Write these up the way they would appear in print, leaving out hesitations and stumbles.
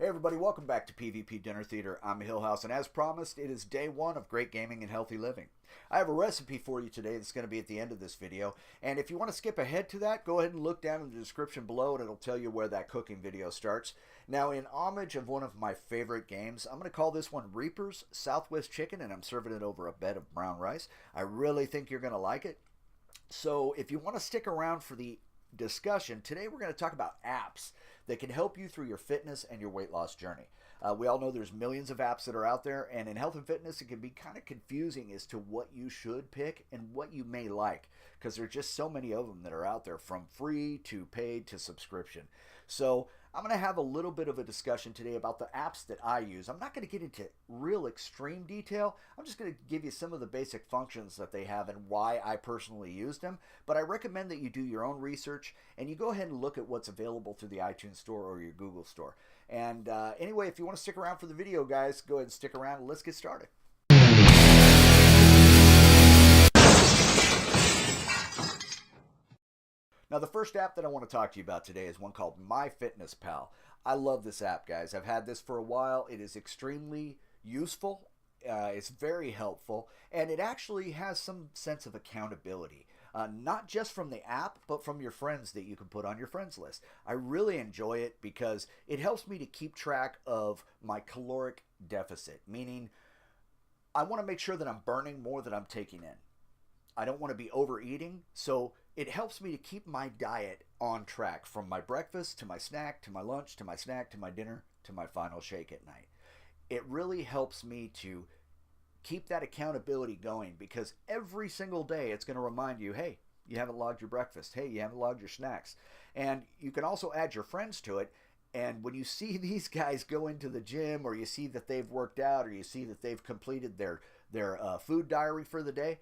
Hey everybody, welcome back to PvP Dinner Theater. I'm Hillhouse, and as promised, it is day one of great gaming and healthy living. I have a recipe for you today that's going to be at the end of this video, and if you want to skip ahead to that, go ahead and look down in the description below and it'll tell you where that cooking video starts. Now, in homage of one of my favorite games, I'm going to call this one Reaper's Southwest Chicken, and I'm serving it over a bed of brown rice. I really think you're going to like it. So if you want to stick around for the discussion, today we're going to talk about apps that can help you through your fitness and your weight loss journey. We all know there's millions of apps that are out there, and in health and fitness it can be kind of confusing as to what you should pick and what you may like, because there's just so many of them that are out there, from free to paid to subscription. So I'm going to have a little bit of a discussion today about the apps that I use. I'm not going to get into real extreme detail. I'm just going to give you some of the basic functions that they have and why I personally use them. But I recommend that you do your own research and you go ahead and look at what's available through the iTunes Store or your Google Store. And anyway, if you want to stick around for the video, guys, go ahead and stick around and let's get started. Now, the first app that I want to talk to you about today is one called MyFitnessPal. I love this app, guys. I've had this for a while. It is extremely useful. It's very helpful, and it actually has some sense of accountability. Not just from the app, but from your friends that you can put on your friends list. I really enjoy it because it helps me to keep track of my caloric deficit, meaning I want to make sure that I'm burning more than I'm taking in. I don't want to be overeating, so it helps me to keep my diet on track, from my breakfast to my snack to my lunch to my snack to my dinner to my final shake at night. It really helps me to keep that accountability going, because every single day it's going to remind you, hey, you haven't logged your breakfast. Hey, you haven't logged your snacks. And you can also add your friends to it. And when you see these guys go into the gym, or you see that they've worked out, or you see that they've completed their food diary for the day,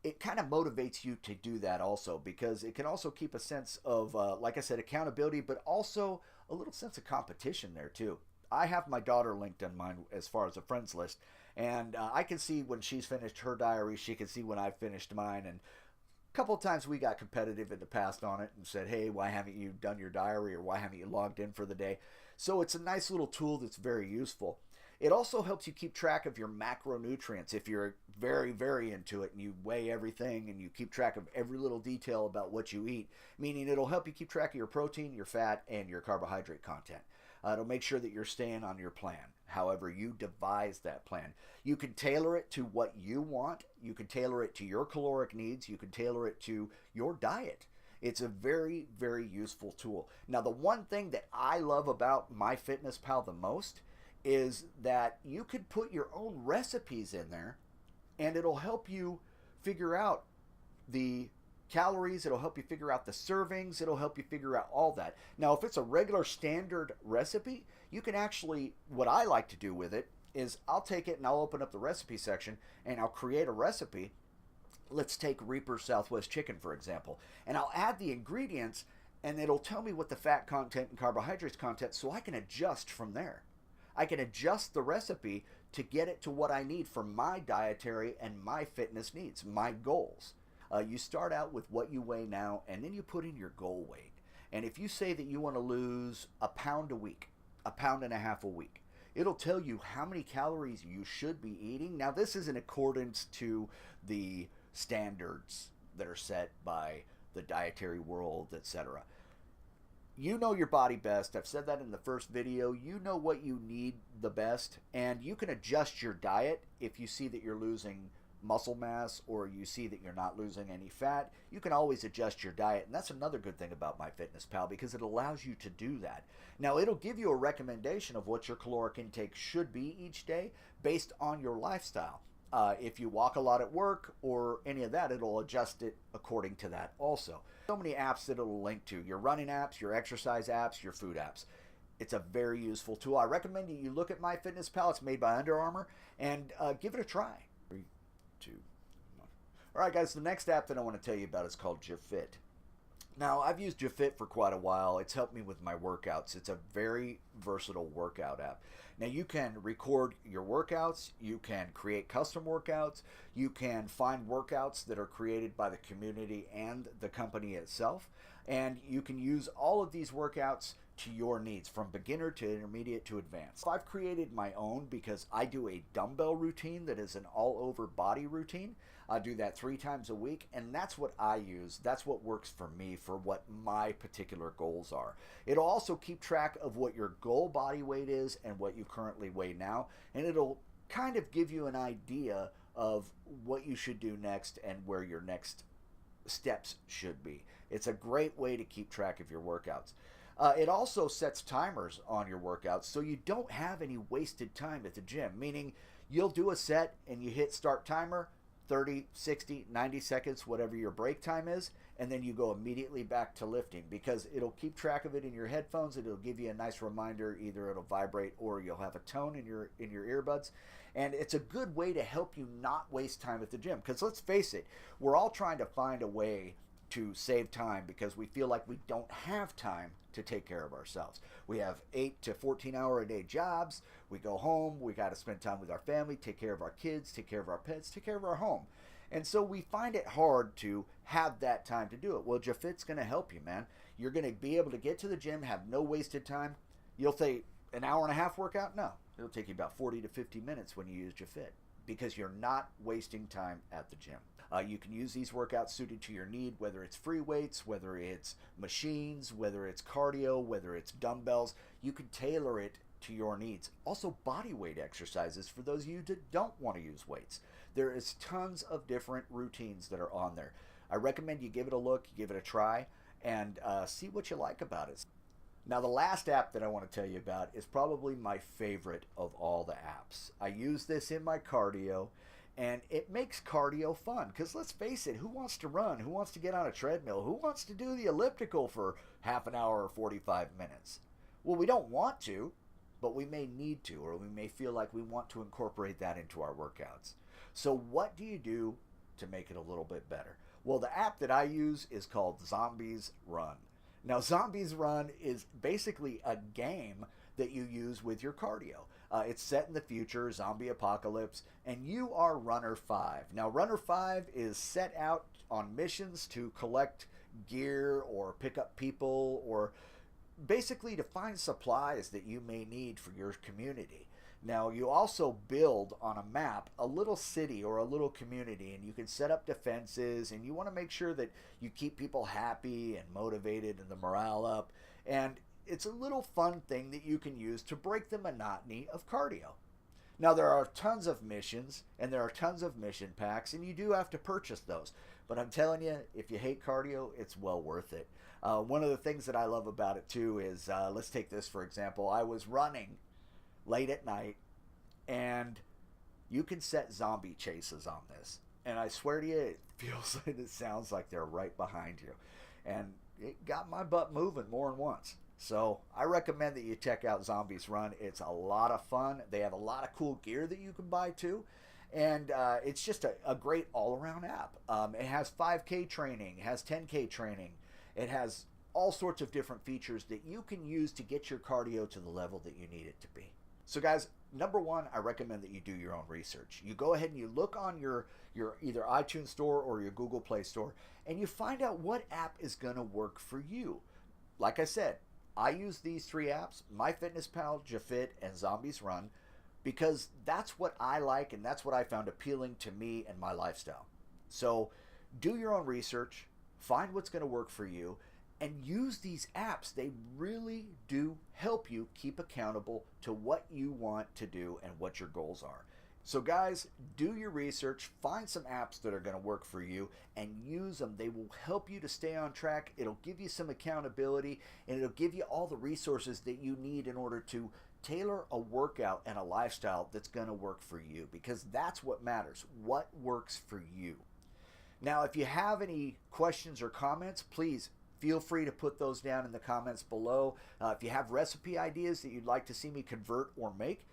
it kind of motivates you to do that also, because it can also keep a sense of, like I said, accountability, but also a little sense of competition there too. I have my daughter linked on mine as far as a friends list, and I can see when she's finished her diary, she can see when I've finished mine, and a couple of times we got competitive in the past on it and said, hey, why haven't you done your diary, or why haven't you logged in for the day? So it's a nice little tool that's very useful. It also helps you keep track of your macronutrients if you're very, very into it and you weigh everything and you keep track of every little detail about what you eat, meaning it'll help you keep track of your protein, your fat, and your carbohydrate content. It'll make sure that you're staying on your plan, however you devise that plan. You can tailor it to what you want. You can tailor it to your caloric needs. You can tailor it to your diet. It's a very, very useful tool. Now, the one thing that I love about MyFitnessPal the most is that you could put your own recipes in there, and it'll help you figure out the calories, it'll help you figure out the servings, it'll help you figure out all that. Now, if it's a regular standard recipe, you can actually, what I like to do with it is I'll take it and I'll open up the recipe section and I'll create a recipe. Let's take Reaper Southwest Chicken, for example, and I'll add the ingredients, and it'll tell me what the fat content and carbohydrates content, so I can adjust from there. I can adjust the recipe to get it to what I need for my dietary and my fitness needs, my goals. You start out with what you weigh now, and then you put in your goal weight. And if you say that you want to lose a pound a week, a pound and a half a week, it'll tell you how many calories you should be eating. Now, this is in accordance to the standards that are set by the dietary world, etc. You know your body best. I've said that in the first video. You know what you need the best, and you can adjust your diet if you see that you're losing muscle mass or you see that you're not losing any fat. You can always adjust your diet, and that's another good thing about MyFitnessPal, because it allows you to do that. Now, it'll give you a recommendation of what your caloric intake should be each day based on your lifestyle. If you walk a lot at work or any of that, it'll adjust it according to that also. So many apps that it'll link to: your running apps, your exercise apps, your food apps. It's a very useful tool. I recommend you look at MyFitnessPal. It's made by Under Armour, and give it a try. 3, 2, 1. All right, guys, the next app that I want to tell you about is called JeFit. Now, I've used JeFit for quite a while. It's helped me with my workouts. It's a very versatile workout app. Now, you can record your workouts. You can create custom workouts. You can find workouts that are created by the community and the company itself. And you can use all of these workouts to your needs, from beginner to intermediate to advanced. I've created my own because I do a dumbbell routine that is an all-over body routine. I do that 3 times a week, and that's what I use. That's what works for me for what my particular goals are. It'll also keep track of what your goal body weight is and what you currently weigh now, and it'll kind of give you an idea of what you should do next and where your next steps should be. It's a great way to keep track of your workouts. It also sets timers on your workouts so you don't have any wasted time at the gym, meaning you'll do a set and you hit start timer, 30, 60, 90 seconds, whatever your break time is, and then you go immediately back to lifting because it'll keep track of it in your headphones. It'll give you a nice reminder. Either it'll vibrate or you'll have a tone in your earbuds. And it's a good way to help you not waste time at the gym, because let's face it, we're all trying to find a way to save time because we feel like we don't have time to take care of ourselves. We have 8 to 14 hour a day jobs. We go home, we got to spend time with our family, take care of our kids, take care of our pets, take care of our home. And so we find it hard to have that time to do it. Well, JeFit's going to help you, man. You're going to be able to get to the gym, have no wasted time. You'll say an hour and a half workout? No, it'll take you about 40 to 50 minutes when you use JeFit, because you're not wasting time at the gym. You can use these workouts suited to your need, whether it's free weights, whether it's machines, whether it's cardio, whether it's dumbbells. You can tailor it to your needs. Also, body weight exercises for those of you that don't want to use weights. There is tons of different routines that are on there. I recommend you give it a look, give it a try, and see what you like about it. Now, the last app that I want to tell you about is probably my favorite of all the apps. I use this in my cardio, and it makes cardio fun, because let's face it, who wants to run? Who wants to get on a treadmill? Who wants to do the elliptical for half an hour or 45 minutes? Well, we don't want to, but we may need to, or we may feel like we want to incorporate that into our workouts. So what do you do to make it a little bit better? Well, the app that I use is called Zombies Run. Now, Zombies Run is basically a game that you use with your cardio. It's set in the future, zombie apocalypse, and you are Runner 5. Now, Runner 5 is set out on missions to collect gear or pick up people, or basically to find supplies that you may need for your community. Now, you also build on a map a little city or a little community, and you can set up defenses, and you want to make sure that you keep people happy and motivated and the morale up. And it's a little fun thing that you can use to break the monotony of cardio. Now, there are tons of missions, and there are tons of mission packs, and you do have to purchase those. But I'm telling you, if you hate cardio, it's well worth it. One of the things that I love about it, too, is, let's take this for example. I was running late at night, and you can set zombie chases on this. And I swear to you, it feels like it sounds like they're right behind you. And it got my butt moving more than once. So I recommend that you check out Zombies Run. It's a lot of fun. They have a lot of cool gear that you can buy too. And it's just a great all-around app. It has 5K training, it has 10K training. It has all sorts of different features that you can use to get your cardio to the level that you need it to be. So guys, number one, I recommend that you do your own research. You go ahead and you look on your either iTunes store or your Google Play store, and you find out what app is going to work for you. Like I said, I use these 3 apps, MyFitnessPal, JeFit, and Zombies Run, because that's what I like and that's what I found appealing to me and my lifestyle. So do your own research, find what's going to work for you, and use these apps. They really do help you keep accountable to what you want to do and what your goals are. So guys, do your research, find some apps that are going to work for you, and use them. They will help you to stay on track. It'll give you some accountability, and it'll give you all the resources that you need in order to tailor a workout and a lifestyle that's going to work for you, because that's what matters. What works for you? Now, if you have any questions or comments, please feel free to put those down in the comments below. If you have recipe ideas that you'd like to see me convert or make,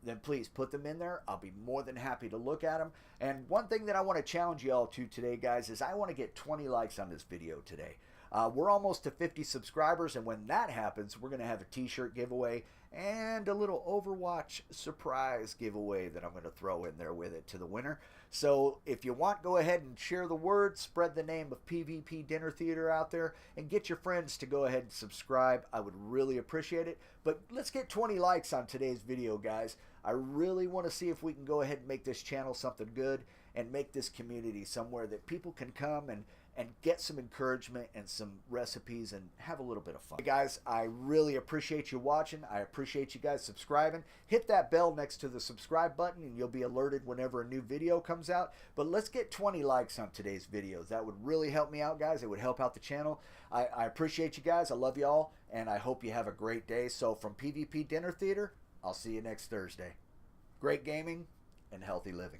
then please put them in there. I'll be more than happy to look at them. And one thing that I want to challenge you all to today, guys, is I want to get 20 likes on this video today. We're almost to 50 subscribers, and when that happens, we're going to have a t-shirt giveaway and a little Overwatch surprise giveaway that I'm going to throw in there with it to the winner. So if you want, go ahead and share the word, spread the name of PvP Dinner Theater out there, and get your friends to go ahead and subscribe. I would really appreciate it. But let's get 20 likes on today's video, guys. I really want to see if we can go ahead and make this channel something good and make this community somewhere that people can come and get some encouragement and some recipes and have a little bit of fun. Hey guys, I really appreciate you watching. I appreciate you guys subscribing. Hit that bell next to the subscribe button and you'll be alerted whenever a new video comes out. But let's get 20 likes on today's videos. That would really help me out, guys. It would help out the channel. I appreciate you guys. I love you all, and I hope you have a great day. So from PvP Dinner Theater, I'll see you next Thursday. Great gaming and healthy living.